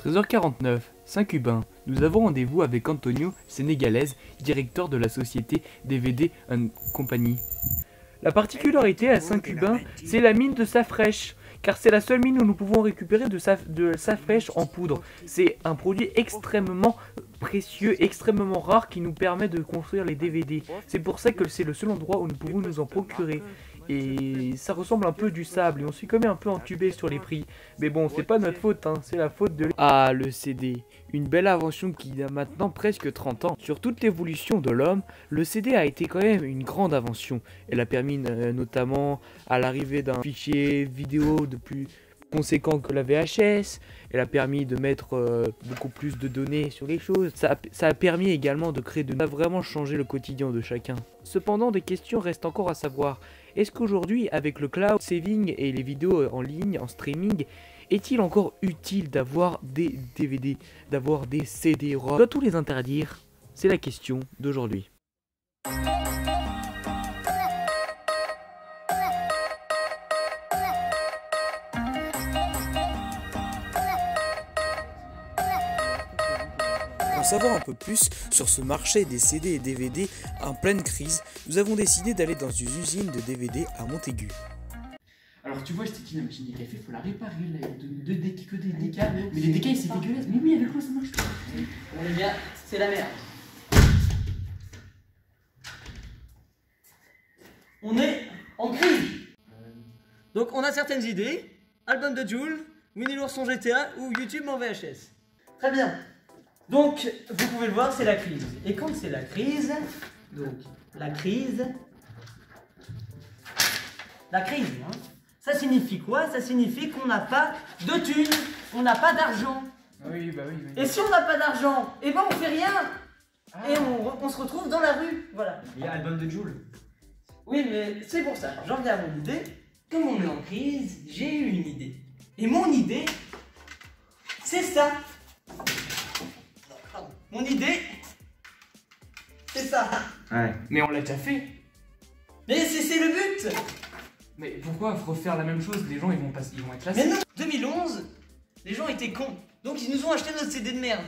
13h49, Saint-Cubain. Nous avons rendez-vous avec Antonio Sénégalaise, directeur de la société DVD & Compagnie. La particularité à Saint-Cubain, c'est la mine de Safrèche, car c'est la seule mine où nous pouvons récupérer de Safrèche en poudre. C'est un produit extrêmement précieux, extrêmement rare qui nous permet de construire les DVD. C'est pour ça que c'est le seul endroit où nous pouvons nous en procurer. Et ça ressemble un peu du sable et on s'est quand même un peu entubé sur les prix. Mais bon, c'est pas notre faute, hein, c'est la faute de... Ah, le CD. Une belle invention qui a maintenant presque 30 ans. Sur toute l'évolution de l'homme, le CD a été quand même une grande invention. Elle a permis notamment à l'arrivée d'un fichier vidéo de plus conséquent que la VHS. Elle a permis de mettre beaucoup plus de données sur les choses. Ça a permis également de créer ça a vraiment changé le quotidien de chacun. Cependant, des questions restent encore à savoir. Est-ce qu'aujourd'hui, avec le cloud saving et les vidéos en ligne, en streaming, est-il encore utile d'avoir des DVD, d'avoir des CD-ROM? Doit-on les interdire? C'est la question d'aujourd'hui. Pour savoir un peu plus sur ce marché des CD et DVD en pleine crise, nous avons décidé d'aller dans une usine de DVD à Montaigu. Alors tu vois, je t'ai dit la machine des cafés, faut la réparer, là, que des décas, mais les décas c'est dégueulasse, mais oui, avec quoi ça marche pas? Bon les gars, c'est la merde. On est en crise. Donc on a certaines idées, album de Jul, Winnie l'ourson GTA ou YouTube en VHS. Très bien. Donc, vous pouvez le voir, c'est la crise. Et quand c'est la crise, donc, la crise, hein, ça signifie quoi? Ça signifie qu'on n'a pas de thunes, on n'a pas d'argent. Oui, bah oui. Et si on n'a pas d'argent, eh ben on fait rien. Et on se retrouve dans la rue, voilà. Il y a album de Jul. Oui, mais c'est pour ça, j'en viens à mon idée. Comme on est en crise, j'ai eu une idée. Et mon idée, c'est ça. Mon idée, c'est ça. Ouais. Mais on l'a déjà fait. Mais c'est le but. Mais pourquoi refaire la même chose? Les gens ils vont être lassés. Mais non, 2011, les gens étaient cons. Donc ils nous ont acheté notre CD de merde.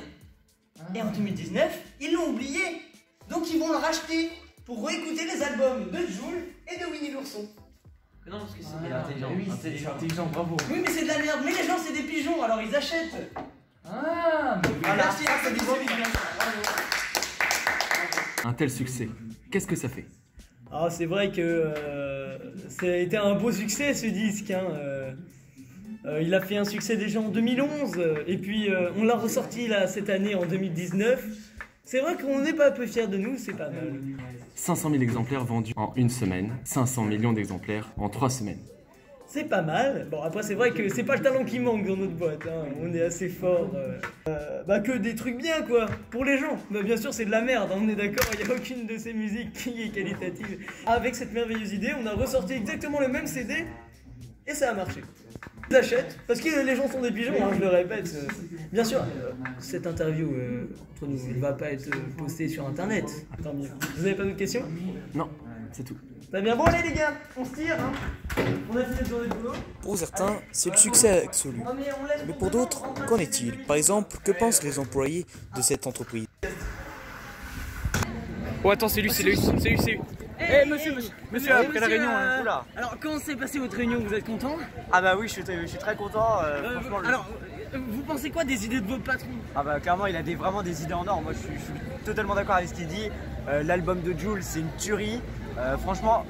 Et en 2019, ils l'ont oublié. Donc ils vont le racheter pour réécouter les albums de Jul et de Winnie l'ourson. Non, parce que c'est intelligent. Oui, c'est intelligent, bravo. Oui, mais c'est de la merde. Mais les gens, c'est des pigeons, alors ils achètent. Ah, mais oui. Voilà, merci, c'est du bon Un tel succès, qu'est-ce que ça fait? Alors c'est vrai que ça a été un beau succès ce disque, hein. Il a fait un succès déjà en 2011 et puis on l'a ressorti là cette année en 2019. C'est vrai qu'on n'est pas peu fiers de nous, c'est pas mal. 500 000 exemplaires vendus en une semaine, 500 millions d'exemplaires en 3 semaines. C'est pas mal. Bon après c'est vrai que c'est pas le talent qui manque dans notre boîte, hein. On est assez fort. Que des trucs bien quoi, pour les gens. Bah, bien sûr c'est de la merde, hein, on est d'accord, il n'y a aucune de ces musiques qui est qualitative. Avec cette merveilleuse idée, on a ressorti exactement le même CD et ça a marché. Ils achètent, parce que les gens sont des pigeons, hein, je le répète. Bien sûr, cette interview entre nous ne va pas être postée sur internet. Tant mieux. Vous avez pas d'autres questions? Non, c'est tout. Très bien, bon allez les gars, on se tire, hein. On a fait une journée de boulot. Pour certains, c'est le succès absolu. Mais pour d'autres, qu'en est-il? Par exemple, que pensent les employés de cette entreprise? Oh attends, c'est lui. Eh monsieur, après la réunion, oula. Alors comment s'est passée votre réunion? Vous êtes content? Ah bah oui, je suis très content. Franchement, Alors, vous pensez quoi des idées de votre patron? ah bah clairement, il a vraiment des idées en or. Moi, je suis totalement d'accord avec ce qu'il dit. L'album de Jul, c'est une tuerie. Franchement,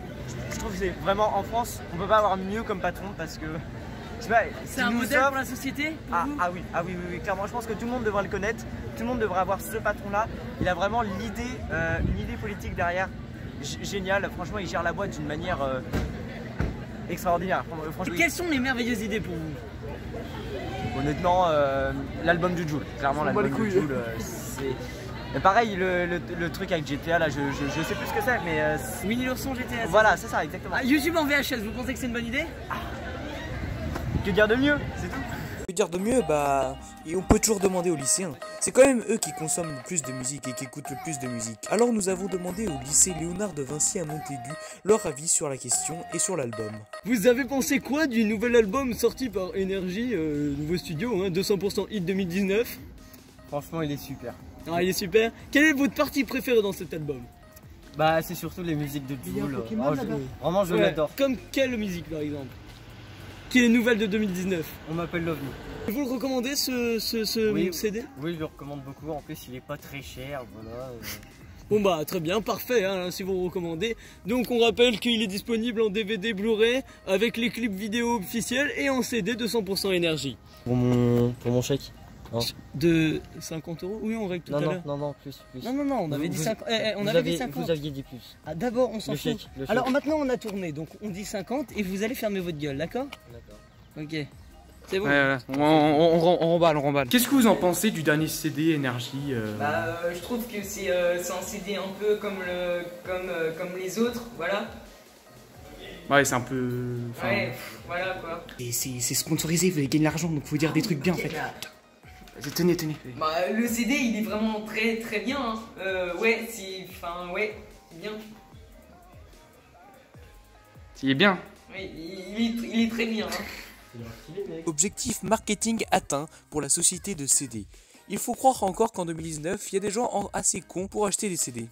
je trouve que c'est vraiment en France, on peut pas avoir mieux comme patron parce que je sais pas, c'est un modèle pour la société pour oui, clairement, je pense que tout le monde devrait le connaître, tout le monde devrait avoir ce patron-là. Il a vraiment l'idée, une idée politique derrière, génial. Franchement, il gère la boîte d'une manière extraordinaire. Franchement, quelles sont les merveilleuses idées pour vous? Honnêtement, l'album du Jul, clairement l'album du Jul, c'est... Et pareil, le truc avec GTA, là, je sais plus ce que c'est, mais... Winnie l'ourson GTA. Voilà, c'est ça, exactement. YouTube en VHS, vous pensez que c'est une bonne idée? Que dire de mieux? C'est tout. Que dire de mieux? Bah, et on peut toujours demander aux lycéens. C'est quand même eux qui consomment le plus de musique et qui écoutent le plus de musique. Alors nous avons demandé au lycée Léonard de Vinci à Montaigu leur avis sur la question et sur l'album. Vous avez pensé quoi du nouvel album sorti par Energy, nouveau studio, hein, 200% Hit 2019? Franchement, il est super. Ah, il est super. Quelle est votre partie préférée dans cet album? Bah, c'est surtout les musiques de Jul. Vraiment, je Ouais, l'adore. comme quelle musique par exemple? Qui est nouvelle de 2019? On m'appelle l'OVNI. Vous le recommandez ce Oui. CD? Oui, je le recommande beaucoup. En plus, il est pas très cher. Voilà. Bon bah très bien, parfait hein, si vous le recommandez. Donc on rappelle qu'il est disponible en DVD Blu-ray avec les clips vidéo officiels et en CD de 100% énergie. Pour mon chèque. Non. De 50 €? Oui, on règle tout à l'heure. Non, plus. Non, on avait dit 50. On avait dit 50. Vous aviez dit plus. Ah d'abord on s'en Le fout. chèque, le Alors chèque. maintenant on a tourné, donc on dit 50 et vous allez fermer votre gueule, d'accord? D'accord. Ok. C'est bon? Ouais, on remballe. Qu'est-ce que vous en pensez du dernier CD Énergie Je trouve que c'est un CD un peu comme les autres, voilà. Ouais, c'est un peu... enfin, Ouais, voilà quoi. et c'est sponsorisé, vous allez gagner de l'argent, donc faut dire des trucs bien en fait. Tenez. Bah, le CD il est vraiment très très bien. Hein. Ouais, c'est bien. Il est bien. Oui, il est très bien. Hein. Objectif marketing atteint pour la société de CD. Il faut croire encore qu'en 2019, il y a des gens assez cons pour acheter des CD.